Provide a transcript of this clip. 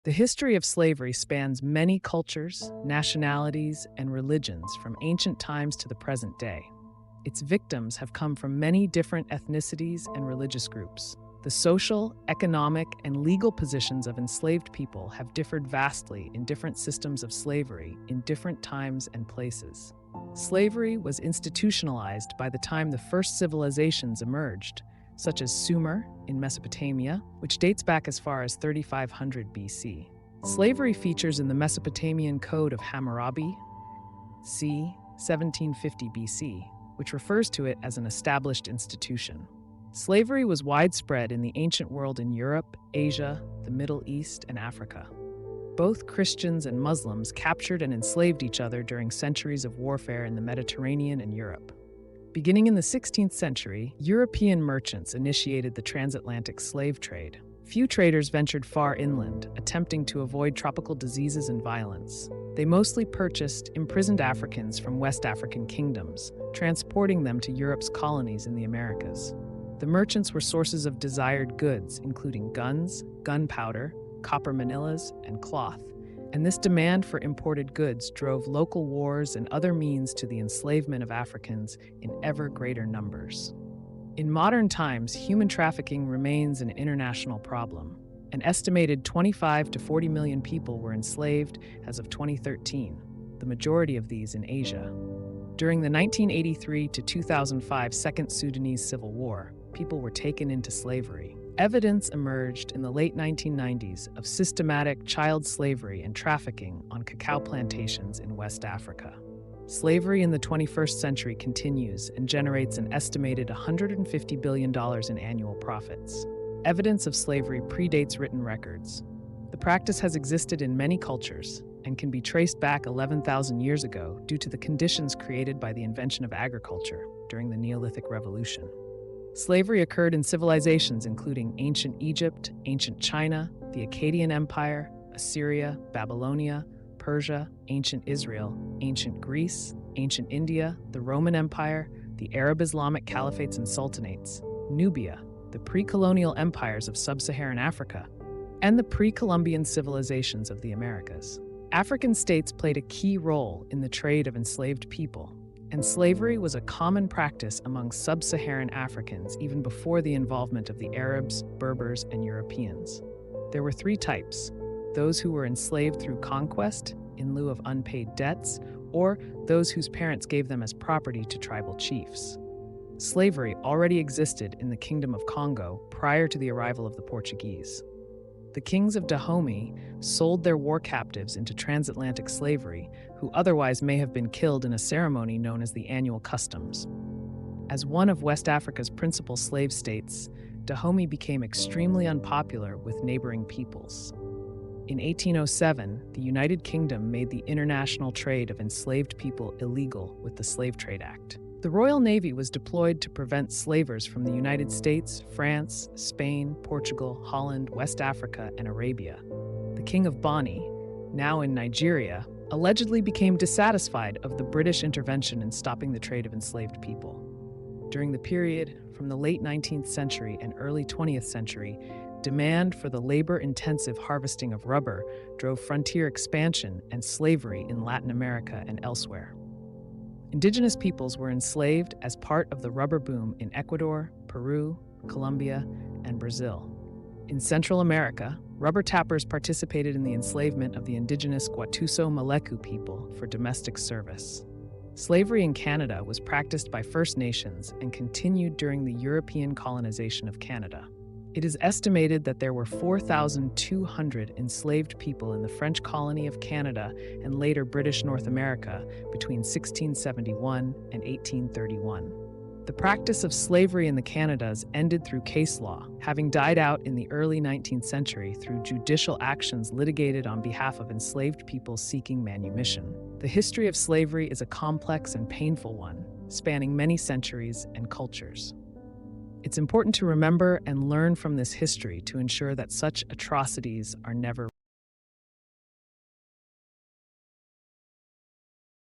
The history of slavery spans many cultures, nationalities, and religions from ancient times to the present day. Its victims have come from many different ethnicities and religious groups. The social, economic, and legal positions of enslaved people have differed vastly in different systems of slavery in different times and places. Slavery was institutionalized by the time the first civilizations emerged, such as Sumer in Mesopotamia, which dates back as far as 3500 BC. Slavery features in the Mesopotamian Code of Hammurabi, c. 1750 BC, which refers to it as an established institution. Slavery was widespread in the ancient world in Europe, Asia, the Middle East, and Africa. Both Christians and Muslims captured and enslaved each other during centuries of warfare in the Mediterranean and Europe. Beginning in the 16th century, European merchants initiated the transatlantic slave trade. Few traders ventured far inland, attempting to avoid tropical diseases and violence. They mostly purchased imprisoned Africans from West African kingdoms, transporting them to Europe's colonies in the Americas. The merchants were sources of desired goods, including guns, gunpowder, copper manillas, and cloth. And this demand for imported goods drove local wars and other means to the enslavement of Africans in ever greater numbers. In modern times, human trafficking remains an international problem. An estimated 25 to 40 million people were enslaved as of 2013, the majority of these in Asia. During the 1983 to 2005 Second Sudanese Civil War, people were taken into slavery. Evidence emerged in the late 1990s of systematic child slavery and trafficking on cacao plantations in West Africa. Slavery in the 21st century continues and generates an estimated $150 billion in annual profits. Evidence of slavery predates written records. The practice has existed in many cultures and can be traced back 11,000 years ago due to the conditions created by the invention of agriculture during the Neolithic Revolution. Slavery occurred in civilizations including ancient Egypt, ancient China, the Akkadian Empire, Assyria, Babylonia, Persia, ancient Israel, ancient Greece, ancient India, the Roman Empire, the Arab Islamic caliphates and sultanates, Nubia, the pre-colonial empires of sub-Saharan Africa, and the pre-Columbian civilizations of the Americas. African states played a key role in the trade of enslaved people, and slavery was a common practice among sub-Saharan Africans even before the involvement of the Arabs, Berbers, and Europeans. There were three types: those who were enslaved through conquest, in lieu of unpaid debts, or those whose parents gave them as property to tribal chiefs. Slavery already existed in the Kingdom of Congo prior to the arrival of the Portuguese. The kings of Dahomey sold their war captives into transatlantic slavery, who otherwise may have been killed in a ceremony known as the annual customs. As one of West Africa's principal slave states, Dahomey became extremely unpopular with neighboring peoples. In 1807, the United Kingdom made the international trade of enslaved people illegal with the Slave Trade Act. The Royal Navy was deployed to prevent slavers from the United States, France, Spain, Portugal, Holland, West Africa, and Arabia. The King of Bonny, now in Nigeria, allegedly became dissatisfied of the British intervention in stopping the trade of enslaved people. During the period from the late 19th century and early 20th century, demand for the labor-intensive harvesting of rubber drove frontier expansion and slavery in Latin America and elsewhere. Indigenous peoples were enslaved as part of the rubber boom in Ecuador, Peru, Colombia, and Brazil. In Central America, rubber tappers participated in the enslavement of the indigenous Guatuso-Maleku people for domestic service. Slavery in Canada was practiced by First Nations and continued during the European colonization of Canada. It is estimated that there were 4,200 enslaved people in the French colony of Canada and later British North America between 1671 and 1831. The practice of slavery in the Canadas ended through case law, having died out in the early 19th century through judicial actions litigated on behalf of enslaved people seeking manumission. The history of slavery is a complex and painful one, spanning many centuries and cultures. It's important to remember and learn from this history to ensure that such atrocities are never